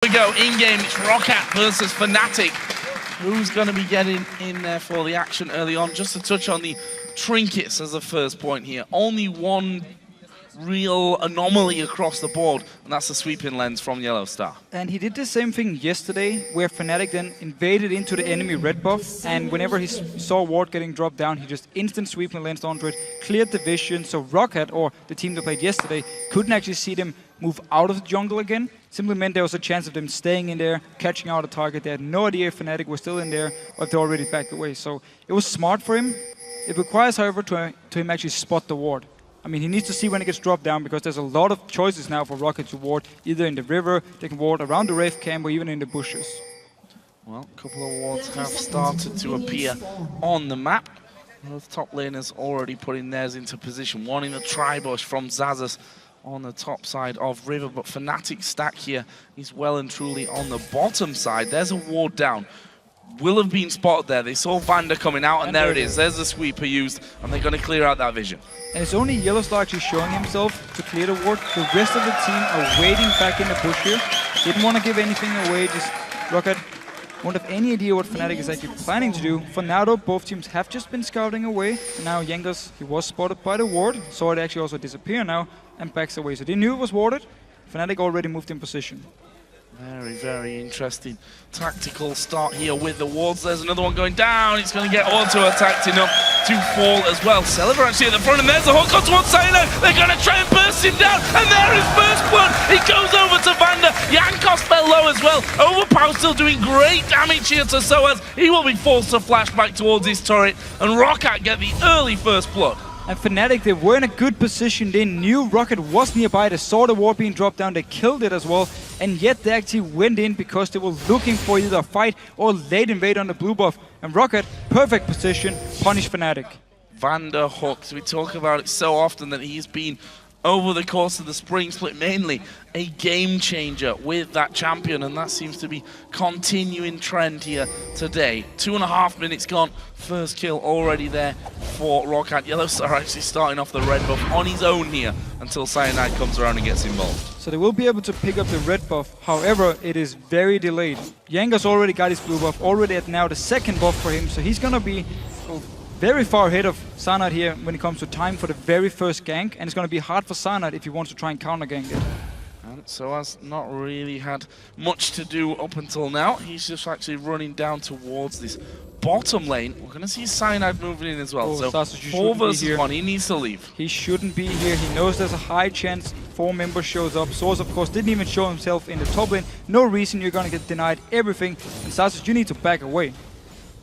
We go in-game, it's Roccat versus Fnatic. Who's going to be getting in there for the action early on? Just to touch on the trinkets as the first point here. Only one real anomaly across the board, and that's the sweeping lens from Yellow Star. And he did the same thing yesterday, where Fnatic then invaded into the enemy red buff, and whenever he saw ward getting dropped down, he just instant sweeping lens onto it, cleared the vision, so Roccat, or the team that played yesterday, couldn't actually see them move out of the jungle again. Simply meant there was a chance of them staying in there, catching out a target. They had no idea if Fnatic was still in there or if they already backed away. So it was smart for him. It requires, however, to him actually spot the ward. I mean, he needs to see when it gets dropped down, because there's a lot of choices now for Roccat to ward, either in the river, they can ward around the Wraith camp, or even in the bushes. Well, a couple of wards have started to appear on the map. Both top laners already putting theirs into position. One in the tri-bush from Xaxus on the top side of river, but Fnatic stack here, he's well and truly on the bottom side. There's a ward down. Will have been spotted there. They saw Vander coming out, and there it is. There's the sweeper used, and they're going to clear out that vision. And it's only Yellow Star actually showing himself to clear the ward. The rest of the team are waiting back in the bush here. Didn't want to give anything away, just Roccat won't have any idea what Fnatic is actually planning to do. For now though, both teams have just been scouting away. And now Yengas, he was spotted by the ward, saw it actually also disappear now, and backs away. So they knew it was warded. Fnatic already moved in position. Very, very interesting tactical start here with the wards. There's another one going down. It's going to get auto-attacked enough to fall as well. Celeber actually at the front, and there's the hook on towards Sino. They're going to try and burst him down, and there is first blood. It goes over to Vander. Yankos fell low as well. Overpower still doing great damage here to Soaz. He will be forced to flash back towards his turret, and Roccat get the early first blood. And Fnatic, they were in a good position. They knew Roccat was nearby. They saw the ward being dropped down. They killed it as well. And yet they actually went in because they were looking for either a fight or late invade on the blue buff. And Roccat, perfect position, punished Fnatic. Vander hooks. We talk about it so often that he's been, over the course of the spring split, mainly a game changer with that champion, and that seems to be continuing trend here today. 2.5 minutes gone, first kill already there for Roccat. Yellow Star actually starting off the red buff on his own here until Cyanide comes around and gets involved. So they will be able to pick up the red buff, however, it is very delayed. Yangas already got his blue buff, already at now the second buff for him, so he's gonna be very far ahead of Cyanide here when it comes to time for the very first gank, and it's going to be hard for Cyanide if he wants to try and counter gank it. And Soaz not really had much to do up until now. He's just actually running down towards this bottom lane. We're going to see Cyanide moving in as well. So Sasha, 4 versus 1, he needs to leave. He shouldn't be here. He knows there's a high chance 4 members shows up. Soaz, of course, didn't even show himself in the top lane. No reason you're going to get denied everything. And Sasha, you need to back away.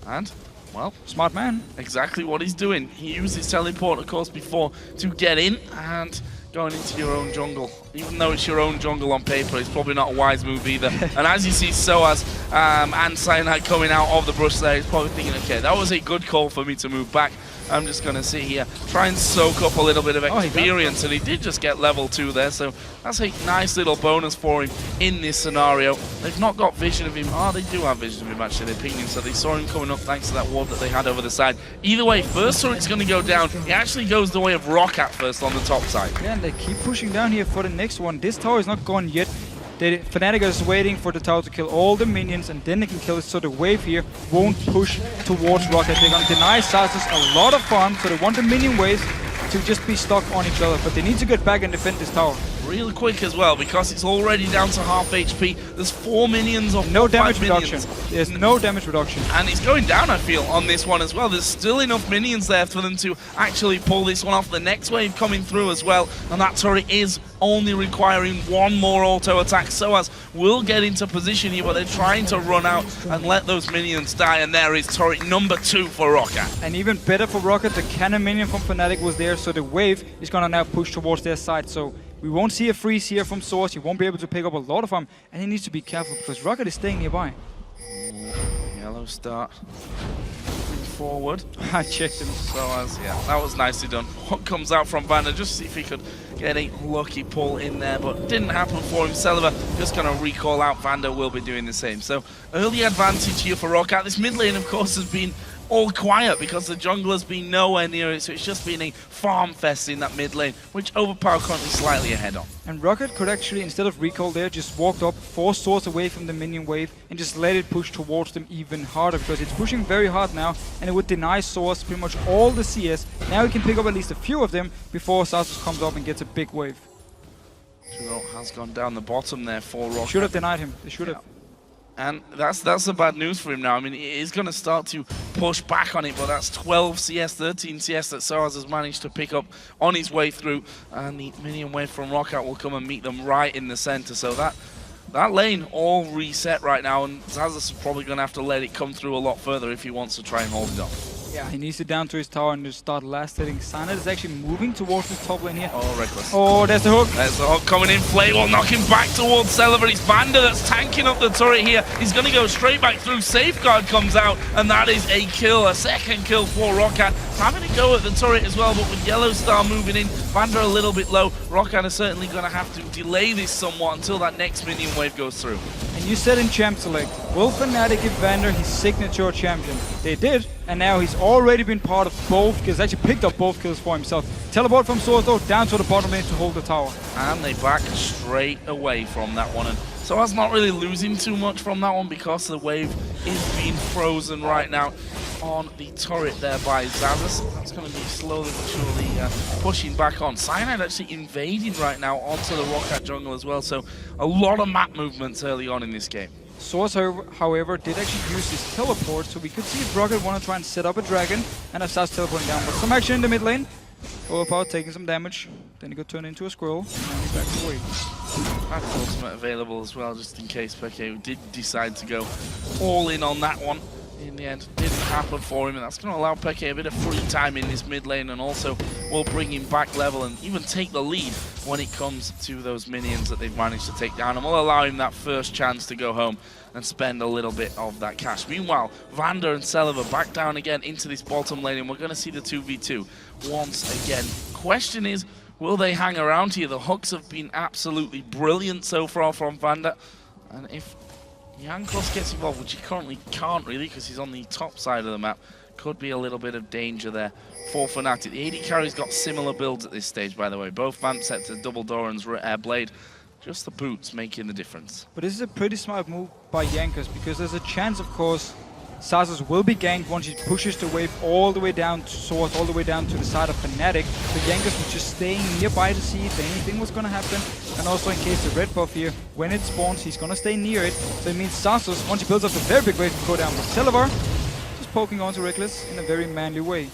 And well, smart man. Exactly what he's doing. He used his teleport, of course, before to get in, and going into your own jungle. Even though it's your own jungle on paper, it's probably not a wise move either. And as you see Soaz and Cyanide coming out of the brush there, he's probably thinking, okay, that was a good call for me to move back. I'm just going to sit here, try and soak up a little bit of experience, and he did just get level 2 there, so that's a nice little bonus for him in this scenario. They've not got vision of him. Oh, they do have vision of him, actually. They pinged him, so they saw him coming up thanks to that ward that they had over the side. Either way, first turret's going to go down. It actually goes the way of Roccat first on the top side. Yeah, and they keep pushing down here for the next one. This tower is not gone yet. Fnatic is waiting for the tower to kill all the minions, and then they can kill it, so the wave here won't push towards Roccat. They're going to deny Xaxus a lot of farm, so they want the minion waves to just be stuck on each other, but they need to get back and defend this tower. Real quick as well, because it's already down to half HP. There's 4 minions of no damage reduction. There's no damage reduction. And it's going down, I feel, on this one as well. There's still enough minions there for them to actually pull this one off. The next wave coming through as well, and that turret is only requiring 1 more auto attack. Soaz will get into position here, but they're trying to run out and let those minions die, and there is turret number 2 for Roccat. And even better for Roccat, the cannon minion from Fnatic was there, so the wave is going to now push towards their side. So we won't see a freeze here from Soaz. He won't be able to pick up a lot of them, and he needs to be careful because Roccat is staying nearby. Yellow start forward. I checked him. So yeah, that was nicely done. What comes out from Vander, just see if he could get a lucky pull in there, but didn't happen for him. Celiva just going to recall out. Vander will be doing the same. So early advantage here for Roccat. This mid lane, of course, has been all quiet because the jungler's been nowhere near it, so it's just been a farm fest in that mid lane, which Overpower currently slightly ahead on. And Roccat could actually, instead of recall there, just walked up, forced swords away from the minion wave, and just let it push towards them even harder, because it's pushing very hard now, and it would deny swords pretty much all the CS. Now he can pick up at least a few of them before Xaxus comes up and gets a big wave. Shiro has gone down the bottom there for Roccat. Should have denied him. They should have. And that's the bad news for him now. I mean, he is going to start to push back on it, but that's 12 CS, 13 CS that Soaz has managed to pick up on his way through. And the minion wave from Roccat will come and meet them right in the center. So that lane all reset right now, and Xaxus is probably going to have to let it come through a lot further if he wants to try and hold it off. Yeah, he needs to down to his tower and just start last hitting. Sana is actually moving towards this top lane here. Oh, reckless. Oh, there's the hook. There's the hook coming in. Flay will knock him back towards Celiva. It's Vander that's tanking up the turret here. He's going to go straight back through. Safeguard comes out, and that is a kill. A second kill for Roccat. Having a go at the turret as well, but with Yellow Star moving in, Vander a little bit low. Roccat is certainly going to have to delay this somewhat until that next minion wave goes through. And you said in Champ Select, will Fnatic give Vander his signature champion? They did, and now he's already been part of both kills, actually picked up both kills for himself. Teleport from Source though, down to the bottom lane to hold the tower. And they back straight away from that one. And Soaz not really losing too much from that one because the wave is being frozen right now on the turret there by Xaxus. That's going to be slowly but surely pushing back on. Cyanide actually invading right now onto the Roccat jungle as well, so a lot of map movements early on in this game. Source, however, did actually use his teleport, so we could see if Roccat want to try and set up a dragon and have Xaxus teleporting down. But some action in the mid lane. Overpower taking some damage, then he got turned into a squirrel, and now he's back away. Had his ultimate available as well, just in case Peke did decide to go all in on that one. In the end, didn't happen for him, and that's going to allow Peke a bit of free time in this mid lane, and also will bring him back level and even take the lead when it comes to those minions that they've managed to take down, and will allow him that first chance to go home and spend a little bit of that cash. Meanwhile, Vander and Celiva back down again into this bottom lane, and we're going to see the 2v2 once again. Question is, will they hang around here? The hooks have been absolutely brilliant so far from Vander, and if Jankos gets involved, which he currently can't really because he's on the top side of the map, could be a little bit of danger there for Fnatic. The AD carry's got similar builds at this stage, by the way. Both vamp sets, Double Doran's Blade. Just the boots making the difference. But this is a pretty smart move by Jankos, because there's a chance, of course, Xaxus will be ganked once he pushes the wave all the way down to Source, all the way down to the side of Fnatic. So Jankos was just staying nearby to see if anything was going to happen. And also in case the red buff here, when it spawns, he's going to stay near it. So it means Xaxus, once he builds up a very big wave, can go down with Celiva, just poking onto Reckless in a very manly way.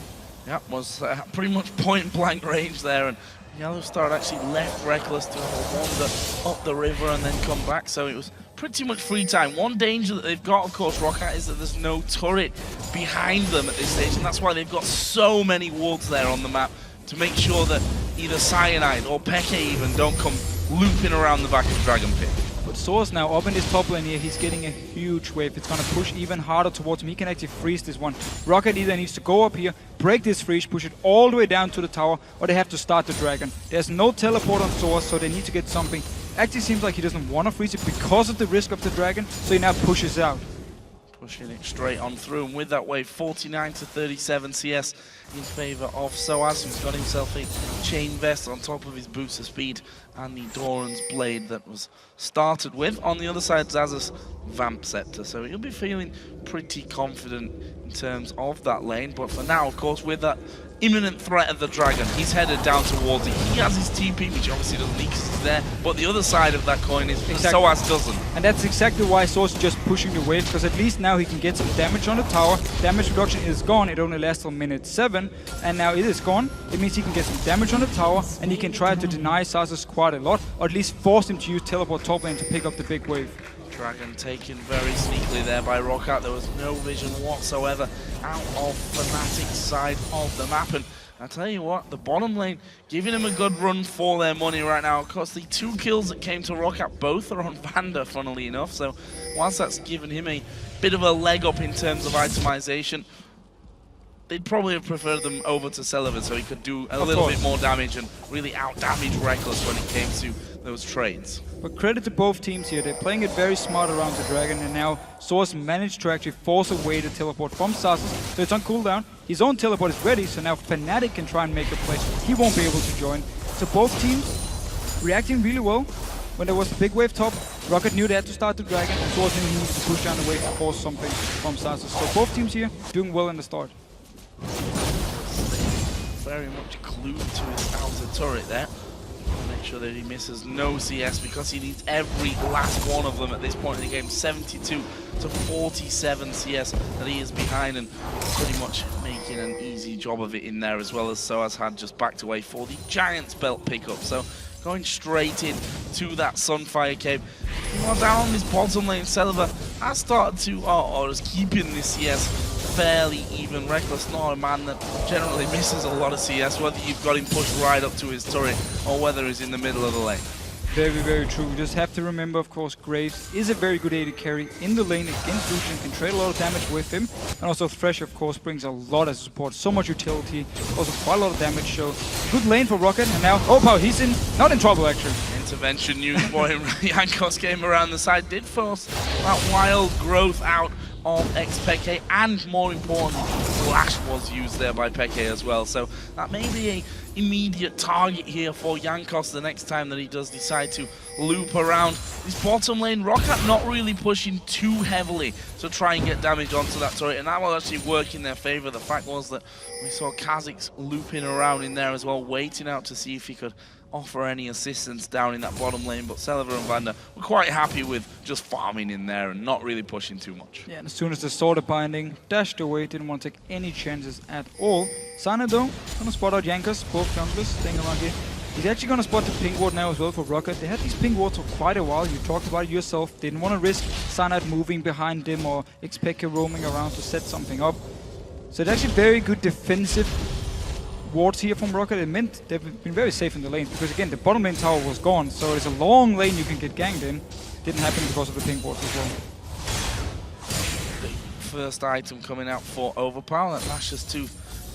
Yeah, was pretty much point blank range there, and Yellow Star actually left Reckless to wander up the river and then come back, so it was pretty much free time. One danger that they've got, of course, Roccat, is that there's no turret behind them at this stage, and that's why they've got so many wards there on the map to make sure that either Cyanide or Peke even don't come looping around the back of Dragon Pit. But Source now up in this top lane here, he's getting a huge wave. It's going to push even harder towards him. He can actually freeze this one. Roccat either needs to go up here, break this freeze, push it all the way down to the tower, or they have to start the dragon. There's no teleport on Source, so they need to get something. Actually seems like he doesn't want to freeze it because of the risk of the dragon, so he now pushes out. Pushing it straight on through, and with that wave, 49 to 37 CS in favor of Soaz, who's got himself a chain vest on top of his boots of speed and the Doran's Blade that was started with. On the other side, Xaxus Vamp Scepter, so he'll be feeling pretty confident in terms of that lane. But for now, of course, with that imminent threat of the dragon, he's headed down towards it. He has his TP, which obviously doesn't need because he's there, but the other side of that coin is Soaz doesn't. And that's exactly why Source is just pushing the wave, because at least now he can get some damage on the tower. Damage reduction is gone, it only lasts till minute 7, and now it is gone. It means he can get some damage on the tower, and he can try to deny Xaxus quite a lot, or at least force him to use teleport top lane to pick up the big wave. Dragon taken very sneakily there by Roccat. There was no vision whatsoever out of Fnatic's side of the map. And I tell you what, the bottom lane giving him a good run for their money right now. Of course, the 2 kills that came to Roccat, both are on Vander, funnily enough. So whilst that's given him a bit of a leg up in terms of itemization, they'd probably have preferred them over to Celeber so he could do a little bit more damage and really out-damage Reckless when it came to those trades. But credit to both teams here. They're playing it very smart around the Dragon, and now Source managed to actually force away the teleport from Sasus, so it's on cooldown. His own teleport is ready, so now fanatic can try and make a play. He won't be able to join. So both teams reacting really well. When there was the big wave top, Roccat knew they had to start the Dragon, and Source knew he needed to push down the wave to force something from Sasus. So both teams here doing well in the start. Very much glued to his outer turret there. Make sure that he misses no CS because he needs every last one of them at this point in the game. 72 to 47 CS that he is behind, and pretty much making an easy job of it in there, as well as Soaz had just backed away for the Giant's belt pickup. So going straight in to that Sunfire cave. Well, down on this bottom lane, Celeber has started to, or is keeping this CS fairly even. Reckless, not a man that generally misses a lot of CS, whether you've got him pushed right up to his turret or whether he's in the middle of the lane. Very, very true. You just have to remember, of course, Graves is a very good AD carry in the lane against Lucian, can trade a lot of damage with him. And also Thresh, of course, brings a lot of support, so much utility, also quite a lot of damage. So good lane for Roccat, and now Opal, he's not in trouble actually. Intervention used for him. Jankos came around the side, did force that wild growth out of ex-Peke, and more importantly, Flash was used there by Peke as well. So that may be a immediate target here for Jankos the next time that he does decide to loop around this bottom lane. Roccat not really pushing too heavily to try and get damage onto that turret, and that will actually work in their favor. The fact was that we saw Kha'Zix looping around in there as well, waiting out to see if he could offer any assistance down in that bottom lane, but Celeber and Vander were quite happy with just farming in there and not really pushing too much. Yeah, and as soon as the Sword of Binding dashed away, didn't want to take any chances at all. Sana though, gonna spot out Jankos, both junglers staying around here. He's actually gonna spot the ping ward now as well for Roccat. They had these ping wards for quite a while, you talked about it yourself. Didn't want to risk Sana moving behind them or expect roaming around to set something up. So it's actually very good defensive wards here from Roccat. It meant they've been very safe in the lane, because again the bottom lane tower was gone, so it's a long lane you can get ganked in. Didn't happen because of the ping wards as well. The first item coming out for Overpower, that Lashes 2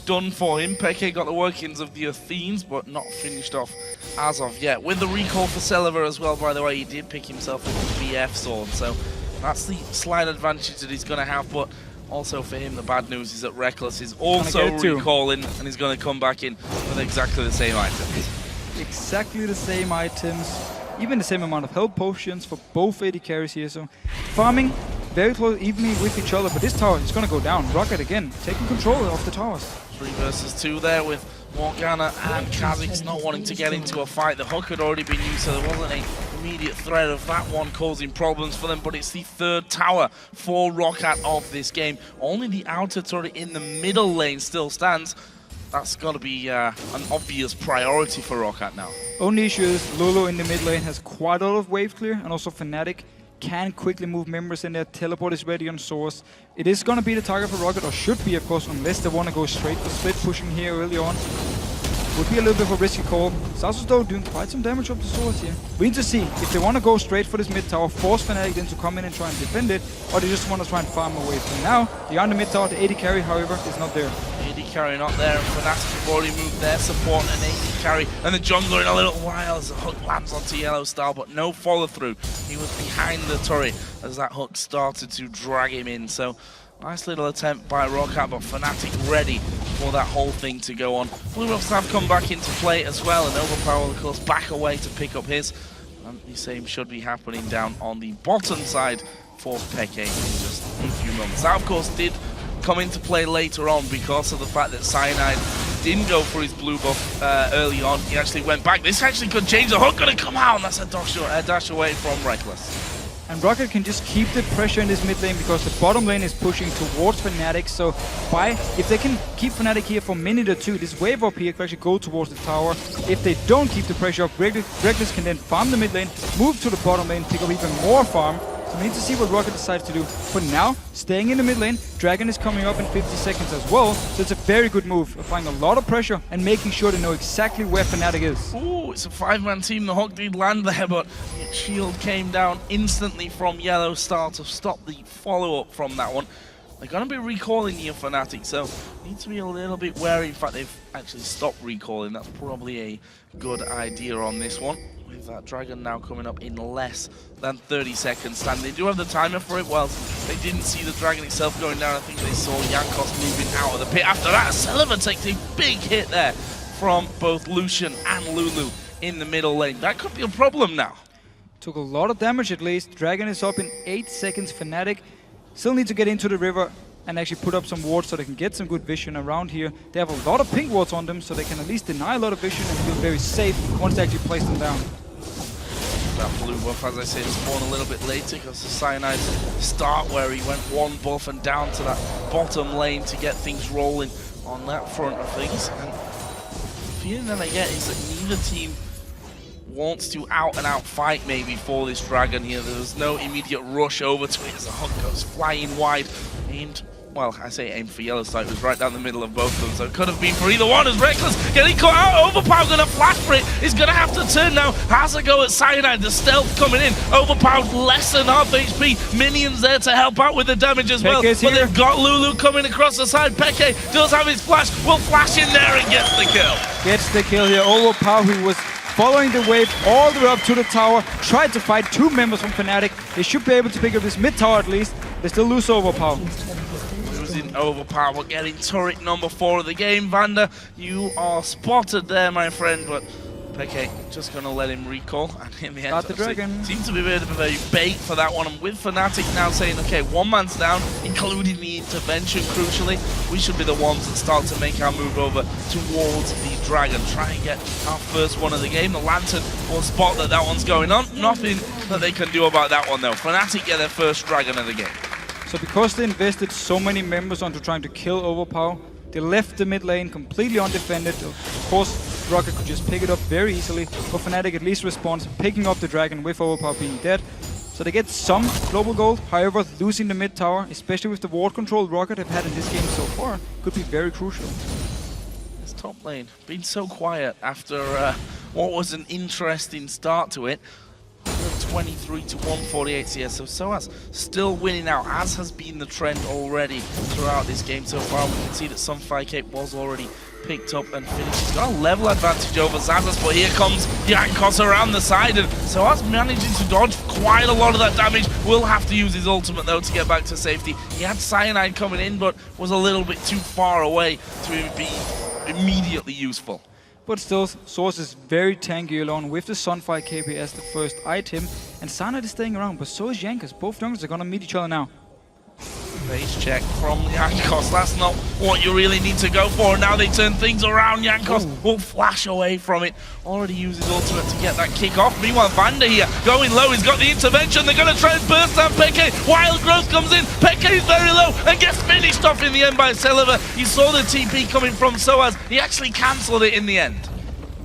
done for him. Peke got the workings of the Athenes, but not finished off as of yet. With the recall for Celeber as well, by the way, he did pick himself up the BF sword, so that's the slight advantage that he's going to have. But also for him, the bad news is that Reckless is also recalling, and he's going to come back in with exactly the same items. Exactly the same items, even the same amount of health potions for both AD carries here. So farming very close, evenly with each other, but this tower is going to go down. Roccat again, taking control of the towers. 3 versus 2 there with Morgana and Kha'Zix not wanting to get into a fight. The hook had already been used, so there wasn't an immediate threat of that one causing problems for them, but it's the 3rd tower for Roccat of this game. Only the outer turret in the middle lane still stands. That's got to be an obvious priority for Roccat now. Only issue is Lulu in the mid lane has quite a lot of wave clear, and also Fnatic can quickly move members in there. Teleport is ready on Source. It is going to be the target for Roccat, or should be, of course, unless they want to go straight for split pushing here early on. Would be a little bit of a risky call. Sasus though doing quite some damage up the Source here. We need to see if they want to go straight for this mid tower, force Fnatic then to come in and try and defend it, or they just want to try and farm away. For now, they are on the mid tower. The AD carry, however, is not there. AD carry not there, and Fnatic have already moved their support and AD carry, and the jungler in a little while as the hook lands onto Yellow Star, but no follow through. He was behind the turret as that hook started to drag him in. So nice little attempt by Roccat, but Fnatic ready for that whole thing to go on. Blue Buffs have come back into play as well, and Overpower, of course, back away to pick up his. And the same should be happening down on the bottom side for Peke in just a few moments. That, of course, did come into play later on because of the fact that Cyanide didn't go for his blue buff early on. He actually went back. This actually could change. The hook gonna come out, and that's a dash away from Reckless. And Roccat can just keep the pressure in this mid lane because the bottom lane is pushing towards Fnatic. So if they can keep Fnatic here for a minute or two, this wave up here can actually go towards the tower. If they don't keep the pressure up, Reckless can then farm the mid lane, move to the bottom lane, pick up even more farm. So we need to see what Roccat decides to do. For now, staying in the mid lane, Dragon is coming up in 50 seconds as well. So it's a very good move, applying a lot of pressure and making sure they know exactly where Fnatic is. Ooh, it's a 5-man team. The hook did land there, but the shield came down instantly from Yellow Star to stop the follow-up from that one. They're going to be recalling here, fanatic, so need to be a little bit wary. In fact, they've actually stopped recalling. That's probably a good idea on this one. With that Dragon now coming up in less than 30 seconds. And they do have the timer for it. Well, they didn't see the Dragon itself going down. I think they saw Jankos moving out of the pit. After that, Selva takes a big hit there from both Lucian and Lulu in the middle lane. That could be a problem now. Took a lot of damage at least. Dragon is up in 8 seconds. Fnatic still need to get into the river and actually put up some wards so they can get some good vision around here. They have a lot of pink wards on them, so they can at least deny a lot of vision and feel very safe once they actually place them down. That blue buff, as I said, spawned a little bit later because the Cyanide start where he went one buff and down to that bottom lane to get things rolling on that front of things. And the feeling that I get is that neither team wants to out-and-out fight maybe for this Dragon here. There's no immediate rush over to it as the Hunt goes flying wide. Aimed, well, I say aimed for Yellow Side, it was right down the middle of both of them, so it could have been for either one as Reckless getting caught out. Overpower gonna flash for it. He's gonna have to turn now. Has a go at Cyanide. The stealth coming in. Overpowered less than half HP. Minions there to help out with the damage as well. But they've got Lulu coming across the side. Peke does have his flash. Will flash in there and gets the kill. Gets the kill here. Overpower, who was following the wave all the way up to the tower, tried to fight 2 members from Fnatic. They should be able to pick up this mid tower at least. They still lose Overpower. Losing Overpower, getting turret number 4 of the game. Vander, you are spotted there, my friend, but Peke just going to let him recall, and in the end, the Dragon seems to be a bit of a bait for that one. And with Fnatic now saying, okay, 1 man's down, including the intervention, crucially, we should be the ones that start to make our move over towards the Dragon. Try and get our first one of the game. The Lantern will spot that that one's going on. Nothing that they can do about that one, though. Fnatic get their first Dragon of the game. So because they invested so many members onto trying to kill Overpower, they left the mid lane completely undefended. Of course, Roccat could just pick it up very easily, but Fnatic at least responds, picking up the Dragon with Overpower being dead. So they get some global gold, however, losing the mid tower, especially with the ward control Roccat have had in this game so far, could be very crucial. This top lane, been so quiet after what was an interesting start to it. 23 to 148 CS, so Soaz still winning out, as has been the trend already throughout this game so far. We can see that some 5k was already picked up and finished. He's got a level advantage over Zazas, but here comes Jankos around the side, and Soaz managing to dodge quite a lot of that damage. Will have to use his ultimate though to get back to safety. He had Cyanide coming in, but was a little bit too far away to be immediately useful. But still, Source is very tanky alone with the Sunfire KP as the first item, and Cyanide is staying around, but so is Jankos. Both junglers are gonna meet each other now. Base check from Jankos, that's not what you really need to go for. Now they turn things around. Jankos will flash away from it. Already used his ultimate to get that kick off. Meanwhile, Vander here going low. He's got the intervention. They're going to try and burst down Peke. Wild Growth comes in. Peke is very low and gets finished off in the end by Selva. You saw the TP coming from Soaz. He actually cancelled it in the end.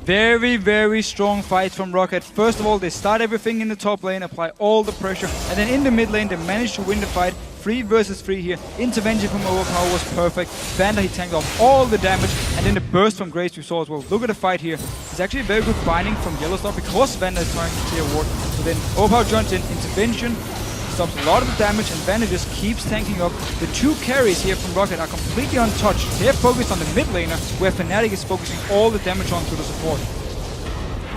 Very, very strong fight from Roccat. First of all, they start everything in the top lane, apply all the pressure, and then in the mid lane, they manage to win the fight. 3 versus 3 here. Intervention from Overpower was perfect. Vander, he tanked off all the damage, and then the burst from Grace we saw as well. Look at the fight here. It's actually a very good binding from Yellowstar because Vander is trying to clear ward. So then Overpower joins in, intervention, stops a lot of the damage, and Vander just keeps tanking up. The 2 carries here from Roccat are completely untouched. They're focused on the mid laner, where Fnatic is focusing all the damage onto the support.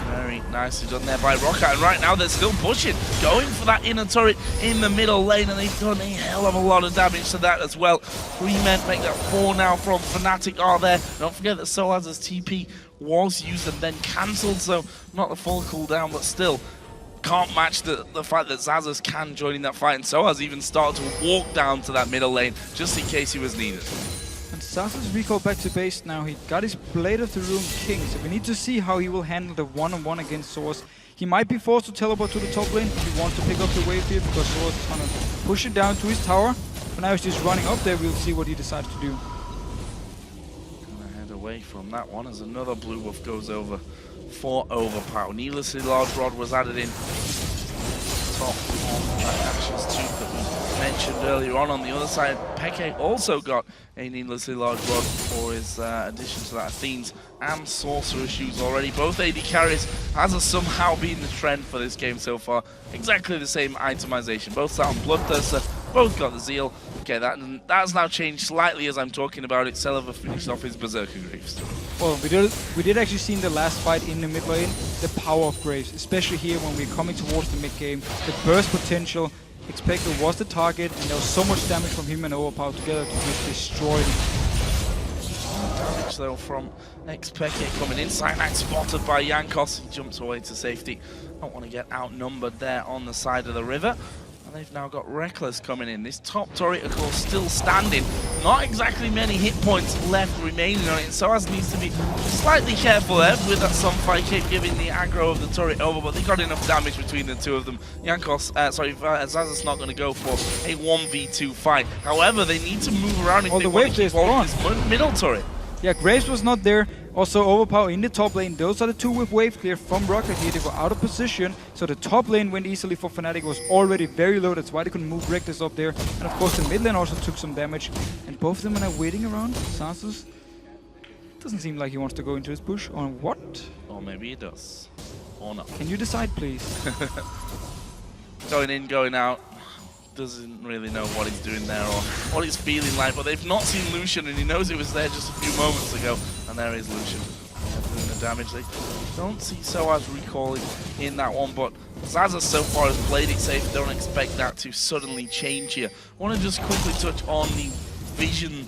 Very nicely done there by Roccat, and right now they're still pushing, going for that inner turret in the middle lane, and they've done a hell of a lot of damage to that as well. 3 men make that 4 now from Fnatic are there. Don't forget that Soaz's TP was used and then cancelled, so not the full cooldown, but still can't match the fact that Zazas can join in that fight, and Soaz even started to walk down to that middle lane just in case he was needed. And Zazas recalled back to base now. He got his Blade of the Rune King, so we need to see how he will handle the one-on-one against Source. He might be forced to teleport to the top lane if he wants to pick up the wave here, because Source is gonna push it down to his tower. For now he's just running up there. We'll see what he decides to do. Gonna head away from that one as another blue buff goes over for Overpower. Needlessly large rod was added in top of that Ashes tube that we mentioned earlier on the other side, Peke also got a needlessly large rod for his addition to that Athene's and Sorcerer shoes already. Both AD carries has somehow been the trend for this game so far. Exactly the same itemization. Both sat on Bloodthirster, both got the Zeal. Okay, that's now changed slightly as I'm talking about it. Celiva finished off his Berserker Graves. Well, we did actually see in the last fight in the mid lane the power of Graves, especially here when we're coming towards the mid game. The burst potential, Expected was the target, and there was so much damage from him and Overpower together to just destroy him. Damage though from Expected coming in. Cyanide spotted by Jankos. He jumps away to safety. Don't want to get outnumbered there on the side of the river. And they've now got Reckless coming in. This top turret, of course, still standing. Not exactly many hit points left remaining on it. Soaz needs to be slightly careful there with that Sunfire Kick giving the aggro of the turret over, but they got enough damage between the two of them. Zaz's not going to go for a 1v2 fight. However, they need to move around if they want to keep hold of this middle turret. Yeah, Graves was not there. Also, Overpower in the top lane. Those are the two with wave clear from Roccat here. They were out of position, so the top lane went easily for Fnatic. Was already very low. That's why they couldn't move Reckless up there. And of course, the mid lane also took some damage. And both of them are now waiting around. Sansus doesn't seem like he wants to go into his bush. Or what? Or maybe he does. Or not. Can you decide, please? Going in, going out. Doesn't really know what he's doing there or what he's feeling like, but they've not seen Lucian and he knows it was there just a few moments ago, and there is Lucian doing the damage. They don't see Soaz recalling in that one, but Zaza so far has played it safe. Don't expect that to suddenly change here. I want to just quickly touch on the Vision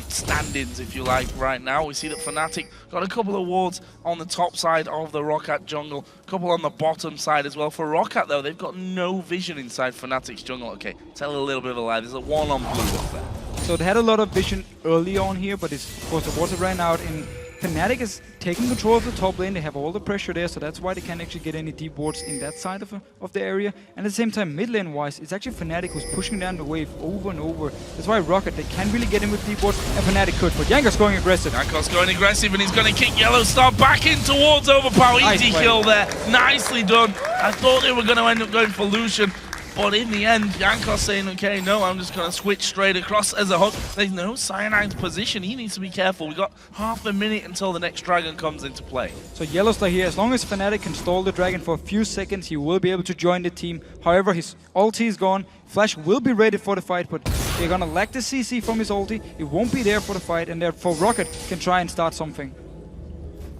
standings, if you like, right now. We see that Fnatic got a couple of wards on the top side of the Roccat jungle, a couple on the bottom side as well. For Roccat, though, they've got no vision inside Fnatic's jungle. Okay, tell a little bit of a lie. There's a one on blue up there. So they had a lot of vision early on here, but of course the water ran out, and Fnatic is taking control of the top lane. They have all the pressure there, so that's why they can't actually get any deep wards in that side of the area. And at the same time, mid lane wise, it's actually Fnatic who's pushing down the wave over and over. That's why Roccat, they can't really get in with deep wards, and Fnatic could. But Jankos going aggressive. Jankos going aggressive, and he's going to kick Yellow Star back in towards Overpower. Easy kill there. Nicely done. I thought they were going to end up going for Lucian. But in the end, Jankos saying, okay, no, I'm just going to switch straight across as a hook. There's no Cyanide's position. He needs to be careful. We got half a minute until the next dragon comes into play. So Yellowstar here, as long as Fnatic can stall the dragon for a few seconds, he will be able to join the team. However, his ulti is gone. Flash will be ready for the fight, but they're going to lack the CC from his ulti. It won't be there for the fight, and therefore Roccat can try and start something.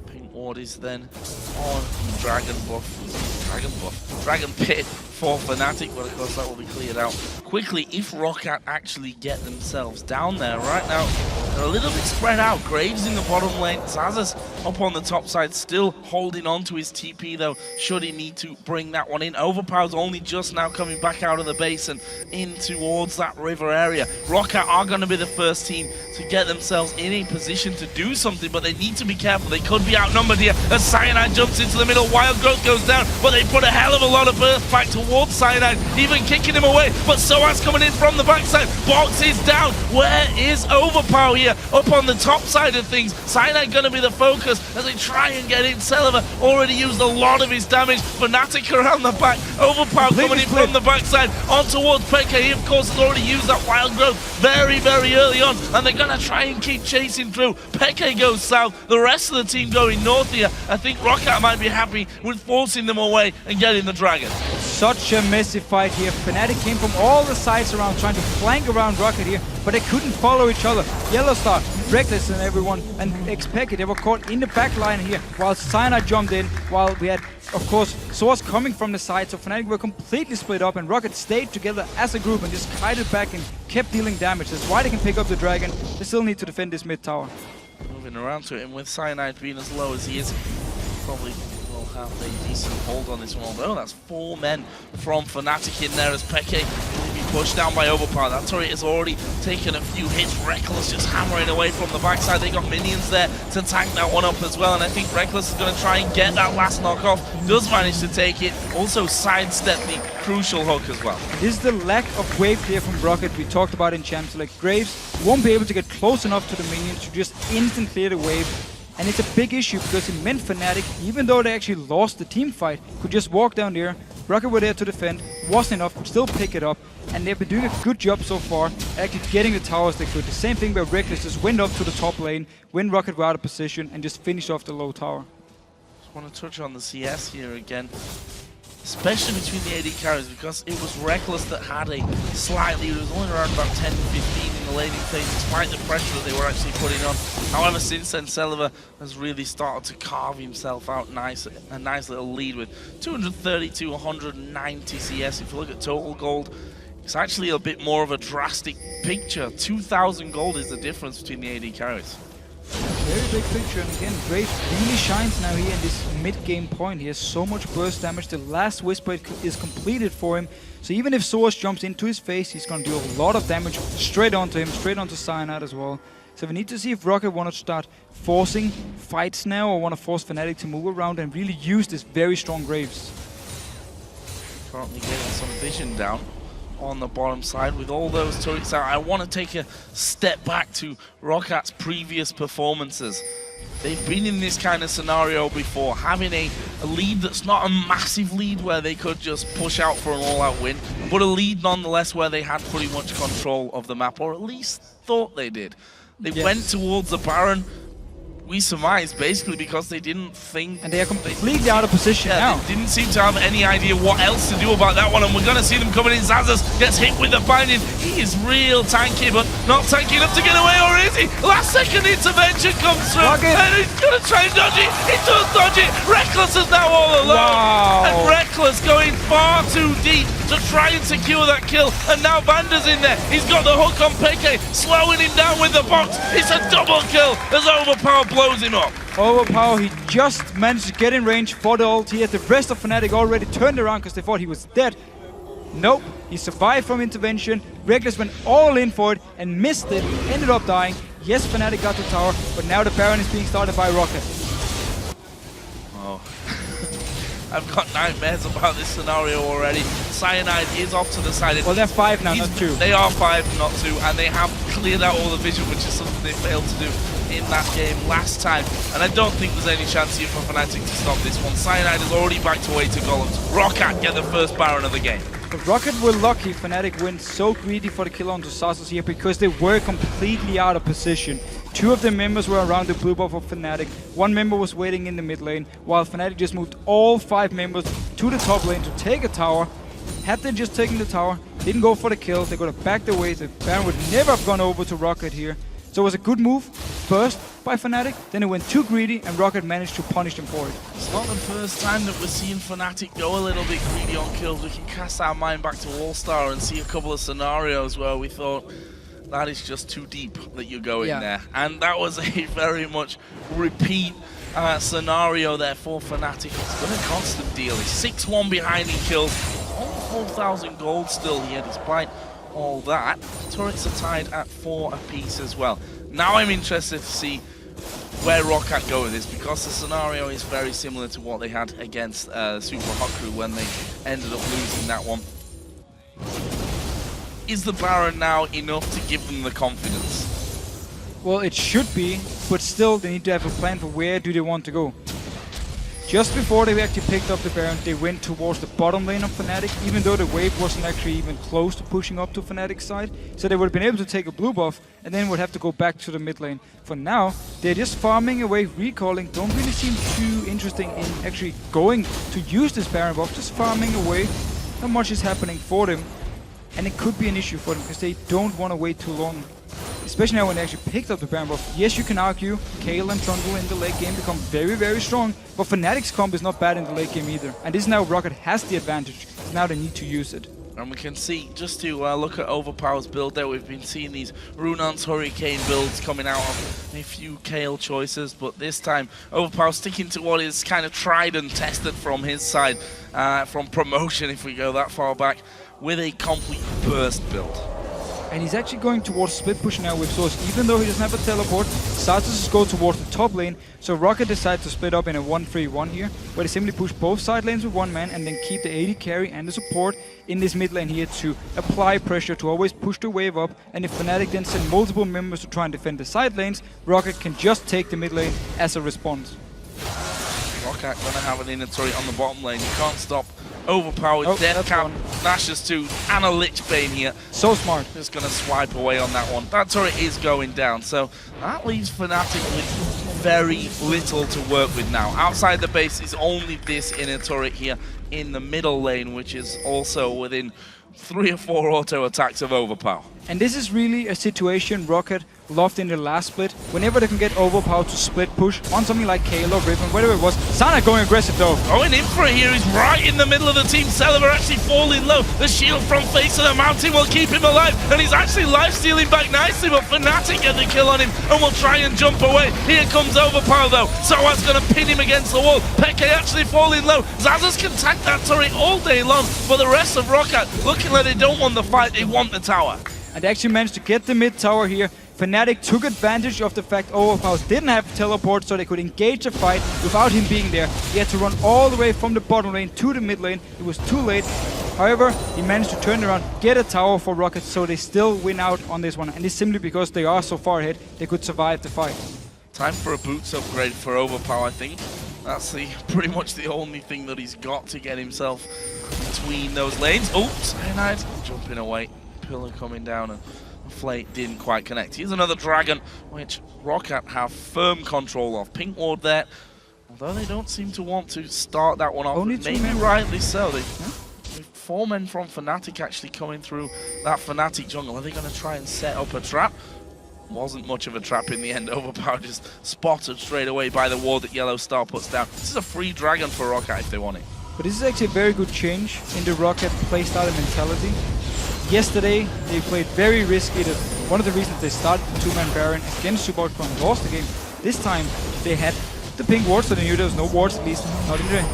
Pink Ward is then on Dragon Pit for Fnatic, but of course that will be cleared out quickly if Roccat actually get themselves down there. Right now, they're a little bit spread out. Graves in the bottom lane, Zazas up on the top side, still holding on to his TP though, should he need to bring that one in. Overpower's only just now coming back out of the base and in towards that river area. Roccat are going to be the first team to get themselves in a position to do something, but they need to be careful. They could be outnumbered here as Cyanide jumps into the middle. Wild Growth goes down, but they put a hell of a lot of burst back towards Cyanide, even kicking him away. But Soaz coming in from the backside. Box is down. Where is Overpower here? Up on the top side of things. Cyanide going to be the focus as they try and get in. Celiva already used a lot of his damage. Fnatic around the back. Overpower coming in from the backside on towards Peke. He, of course, has already used that Wild Growth very, very early on, and they're going to try and keep chasing through. Peke goes south. The rest of the team going north here. I think Roccat might be happy with forcing them away and getting the dragon. Such a messy fight here. Fnatic came from all the sides around, trying to flank around Roccat here, but they couldn't follow each other. Yellowstar, Reckless and everyone, and Expected, they were caught in the back line here, while Cyanide jumped in, while we had, of course, Source coming from the side, so Fnatic were completely split up, and Roccat stayed together as a group and just kited back and kept dealing damage. That's why they can pick up the dragon. They still need to defend this mid tower. Moving around to it, and with Cyanide being as low as he is, probably will have a decent hold on this one. Although that's 4 men from Fnatic in there as Peke will be pushed down by Overpower. That turret has already taken a few hits. Reckless just hammering away from the backside. They got minions there to tank that one up as well, and I think Reckless is going to try and get that last knockoff. Does manage to take it. Also sidestep the crucial hook as well. This is the lack of wave clear from Roccat we talked about in champs. Like Graves won't be able to get close enough to the minions to just instant clear the wave. And it's a big issue because it meant Fnatic, even though they actually lost the team fight, could just walk down there, Roccat were there to defend, wasn't enough, could still pick it up, and they've been doing a good job so far, actually getting the towers they could. The same thing where Reckless just went up to the top lane, when Roccat were out of position, and just finished off the low tower. Just want to touch on the CS here again, especially between the AD carries, because it was Reckless that had a slightly, it was only around about 10 to 15 in the laning phase, despite the pressure that they were actually putting on. However, since then, Celiva has really started to carve himself out a nice little lead with 230 to 190 CS. If you look at total gold, it's actually a bit more of a drastic picture. 2,000 gold is the difference between the AD carries. Very big picture, and again, Brave really shines now here in this mid-game point. He has so much burst damage. The last Whisper is completed for him. So even if Source jumps into his face, he's going to do a lot of damage straight onto him, straight onto Cyanide as well. So we need to see if Roccat want to start forcing fights now, or want to force Fnatic to move around and really use this very strong Graves. Currently getting some vision down on the bottom side with all those turrets out. I want to take a step back to Rockat's previous performances. They've been in this kind of scenario before, having a lead that's not a massive lead where they could just push out for an all-out win, but a lead nonetheless where they had pretty much control of the map, or at least thought they did. They went towards the Baron. We surmised basically because they didn't think... And they are completely out of position now. They didn't seem to have any idea what else to do about that one, and we're going to see them coming in. Zazas gets hit with the binding. He is real tanky, but not tanky enough to get away, or is he? Last second intervention comes through, and he's going to try and dodge it. He does dodge it. Reckless is now all alone. Wow. And Reckless going far too deep to try and secure that kill, and now Banda's in there. He's got the hook on Peke, slowing him down with the box. It's a double kill as Overpower blows him up. Overpower, he just managed to get in range for the ult. He had the rest of Fnatic already turned around because they thought he was dead. Nope, he survived from intervention. Reckless went all in for it and missed it, ended up dying. Yes, Fnatic got the tower, but now the Baron is being started by Roccat. Oh. I've got nightmares about this scenario already. Cyanide is off to the side. Well, they're 5 now, not 2. They are 5, not 2, and they have cleared out all the vision, which is something they failed to do in that game last time. And I don't think there's any chance here for Fnatic to stop this one. Cyanide is already backed away to Golems. Roccat get the first Baron of the game. But Roccat were lucky. Fnatic went so greedy for the kill onto Sasos here because they were completely out of position. 2 of the members were around the blue buff of Fnatic. 1 member was waiting in the mid lane, while Fnatic just moved all 5 members to the top lane to take a tower. Had they just taken the tower, didn't go for the kill, they could have backed away. The Baron would never have gone over to Roccat here. So it was a good move, first by Fnatic, then it went too greedy, and Roccat managed to punish them for it. It's not the first time that we're seeing Fnatic go a little bit greedy on kills. We can cast our mind back to All-Star and see a couple of scenarios where we thought, that is just too deep that you're going there. And that was a very much repeat scenario there for Fnatic. It's been a constant deal. He's 6-1 behind in kills. Almost 4,000 gold still here despite all that. Turrets are tied at 4 apiece as well. Now I'm interested to see where Roccat go with this, because the scenario is very similar to what they had against Super Hot Crew when they ended up losing that one. Is the Baron now enough to give them the confidence? Well, it should be, but still they need to have a plan for where do they want to go. Just before they actually picked up the Baron, they went towards the bottom lane of Fnatic, even though the wave wasn't actually even close to pushing up to Fnatic's side. So they would have been able to take a blue buff, and then would have to go back to the mid lane. For now, they're just farming away, recalling, don't really seem too interesting in actually going to use this Baron buff, just farming away. Not much is happening for them. And it could be an issue for them because they don't want to wait too long. Especially now when they actually picked up the Baron buff. Yes, you can argue Kayle and Trundle in the late game become very, very strong. But Fnatic's comp is not bad in the late game either. And this is now Roccat has the advantage. So now they need to use it. And we can see, just to look at Overpower's build there, we've been seeing these Runon's Hurricane builds coming out of a few Kayle choices, but this time Overpower sticking to what is kind of tried and tested from his side, from promotion if we go that far back, with a complete burst build. And he's actually going towards split push now with Source. Even though he doesn't have a teleport, Satos go towards the top lane. So Roccat decides to split up in a 1-3-1 here, where they simply push both side lanes with 1 man and then keep the AD carry and the support in this mid lane here to apply pressure, to always push the wave up. And if Fnatic then send multiple members to try and defend the side lanes, Roccat can just take the mid lane as a response. Roccat gonna have an inner turret on the bottom lane. You can't stop Overpowered, Oh, Death that's Cap, one. Nash's 2, and a Lich Bane here. So smart. Just going to swipe away on that one. That turret is going down, so that leaves Fnatic with very little to work with now. Outside the base is only this inner turret here in the middle lane, which is also within 3 or 4 auto attacks of Overpower. And this is really a situation Roccat loved in the last split. Whenever they can get Overpower to split push on something like Kale or Riven, whatever it was. Sana going aggressive though. Going in for it here, he's right in the middle of the team. Celeber actually falling low. The shield from face of the mountain will keep him alive. And he's actually life-stealing back nicely, but Fnatic get the kill on him and will try and jump away. Here comes Overpower though. Soaz going to pin him against the wall. Peke actually falling low. Xaxus can tank that turret all day long, but the rest of Roccat looking like they don't want the fight, they want the tower. And they actually managed to get the mid tower here. Fnatic took advantage of the fact Overpower didn't have teleport, so they could engage the fight without him being there. He had to run all the way from the bottom lane to the mid lane. It was too late. However, he managed to turn around, get a tower for Roccat, so they still win out on this one. And it's simply because they are so far ahead, they could survive the fight. Time for a boots upgrade for Overpower, I think. That's pretty much the only thing that he's got to get himself between those lanes. Oh, Cyanide jumping away. Pillar coming down and Flay didn't quite connect. Here's another dragon, which Roccat have firm control of. Pink ward there, although they don't seem to want to start that one off. Only maybe 2 men. rightly so. With 4 men from Fnatic actually coming through that Fnatic jungle. Are they going to try and set up a trap? Wasn't much of a trap in the end. Overpower just spotted straight away by the ward that Yellow Star puts down. This is a free dragon for Roccat if they want it. But this is actually a very good change in the Roccat playstyle and mentality. Yesterday, they played very risky. One of the reasons they started the 2-man Baron against Suboutcon and lost the game. This time, they had the pink wards, so they knew there was no wards, at least not in the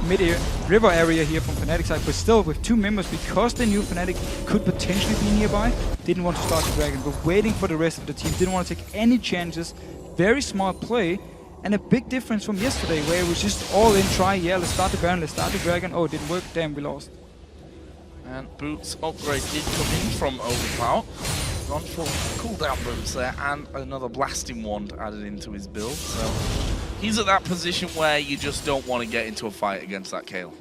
mid-river area here from Fnatic side. But still, with 2 members, because they knew Fnatic could potentially be nearby, didn't want to start the Dragon, but waiting for the rest of the team. Didn't want to take any chances. Very smart play. And a big difference from yesterday, where it was just all in, try, yeah, let's start the Baron, let's start the Dragon. Oh, it didn't work, damn, we lost. And boots upgrade did come in from Overpower. Gone for cooldown boots there, and another blasting wand added into his build. So he's at that position where you just don't want to get into a fight against that Kale.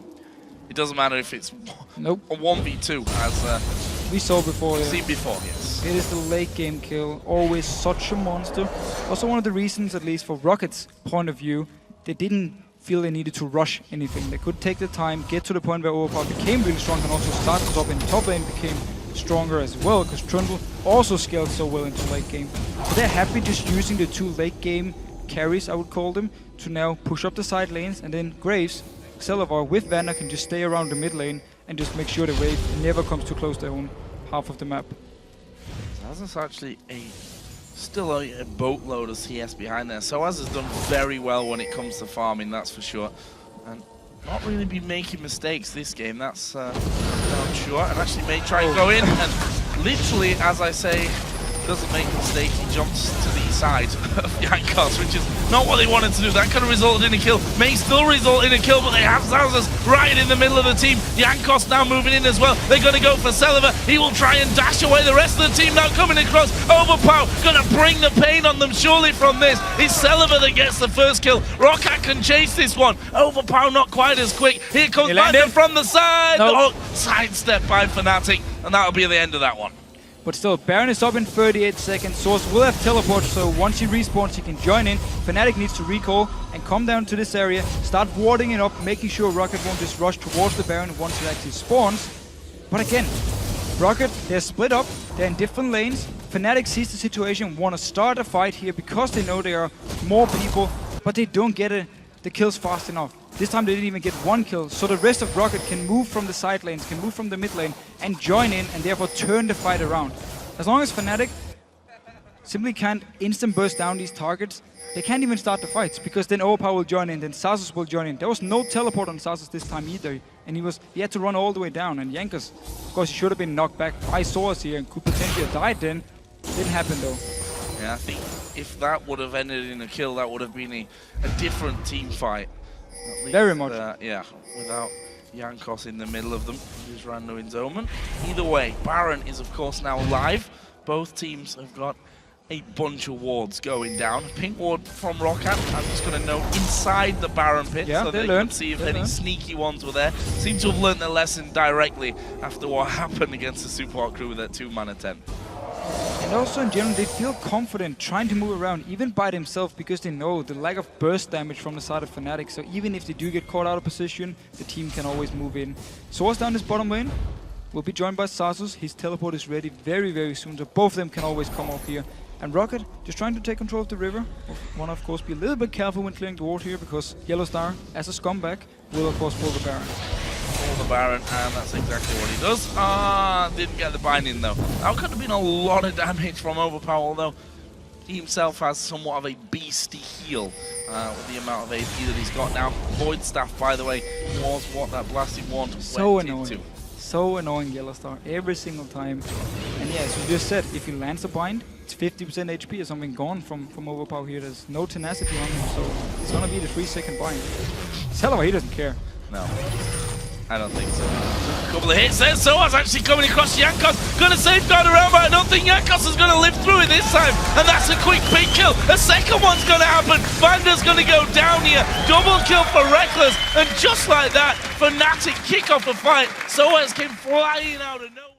It doesn't matter if it's Nope. a 1v2, as We saw before. we've seen before, yes. It is the late game kill, always such a monster. Also one of the reasons, at least for Rocket's point of view, they didn't feel they needed to rush anything. They could take the time, get to the point where Overpower became really strong, and also started up in top lane became stronger as well, because Trundle also scaled so well into late game. So they're happy just using the 2 late game carries, I would call them, to now push up the side lanes, and then Graves, Celevar with Vanna can just stay around the mid lane and just make sure the wave never comes too close to their own half of the map. That's actually still a boatload of CS behind there. Soaz has done very well when it comes to farming, that's for sure. And not really been making mistakes this game, that's I'm sure. And actually may try and go in, and literally, as I say, doesn't make a mistake, he jumps to the side of Jankos, which is not what they wanted to do. That could have resulted in a kill, may still result in a kill, but they have Xaxus right in the middle of the team. Jankos now moving in as well. They're going to go for Celeber. He will try and dash away. The rest of the team now coming across. Overpower going to bring the pain on them surely from this. It's Celeber that gets the first kill. Roccat can chase this one. Overpower not quite as quick. Here comes Bandit from the side. Nope. Oh, sidestep by Fnatic, and that'll be the end of that one. But still, Baron is up in 38 seconds. Source will have teleport, so once he respawns, he can join in. Fnatic needs to recall and come down to this area, start warding it up, making sure Roccat won't just rush towards the Baron once it actually spawns. But again, Roccat, they're split up, they're in different lanes. Fnatic sees the situation, want to start a fight here because they know there are more people, but they don't get the kills fast enough. This time they didn't even get 1 kill, so the rest of Roccat can move from the side lanes, can move from the mid lane, and join in, and therefore turn the fight around. As long as Fnatic simply can't instant burst down these targets, they can't even start the fights, because then Overpower will join in, then Xaxus will join in. There was no teleport on Xaxus this time either, and he had to run all the way down, and Jankos, of course, he should have been knocked back by Soaz here, and could potentially have died then. Didn't happen though. Yeah, I think if that would have ended in a kill, that would have been a different team fight. Least, very much. Yeah, without Jankos in the middle of them. Here's Randuin's Omen. Either way, Baron is of course now live. Both teams have got a bunch of wards going down. Pink ward from Roccat. I'm just going to note inside the Baron pit so they can see if any sneaky ones were there. Seem to have learned their lesson directly after what happened against the Super Hot crew with that 2-mana 10. And also in general, they feel confident trying to move around, even by themselves, because they know the lack of burst damage from the side of Fnatic. So even if they do get caught out of position, the team can always move in. Source down this bottom lane will be joined by Sasus. His teleport is ready very, very soon, so both of them can always come off here. And Roccat just trying to take control of the river. Want to, of course, be a little bit careful when clearing the ward here, because Yellow Star, as a scumbag, will, of course, pull the Baron. Pull the Baron, and that's exactly what he does. Didn't get the binding, though. That could have been a lot of damage from Overpower, although he himself has somewhat of a beastie heal with the amount of AP that he's got now. Void Staff, by the way, was what that blasting wand went into. So annoying, Yellow Star, every single time. And yeah, as you just said, if he lands a bind, it's 50% HP or something gone from Overpower here. There's no tenacity on him, so it's gonna be the 3-second bind. Selva, he doesn't care. No, I don't think so. A couple of hits there. Soaz actually coming across Jankos. Gonna safeguard around, but I don't think Jankos is gonna live through it this time. And that's a quick big kill. A second one's gonna happen. Vander's gonna go down here. Double kill for Reckless. And just like that, Fnatic kick off the fight. Soaz came flying out of nowhere.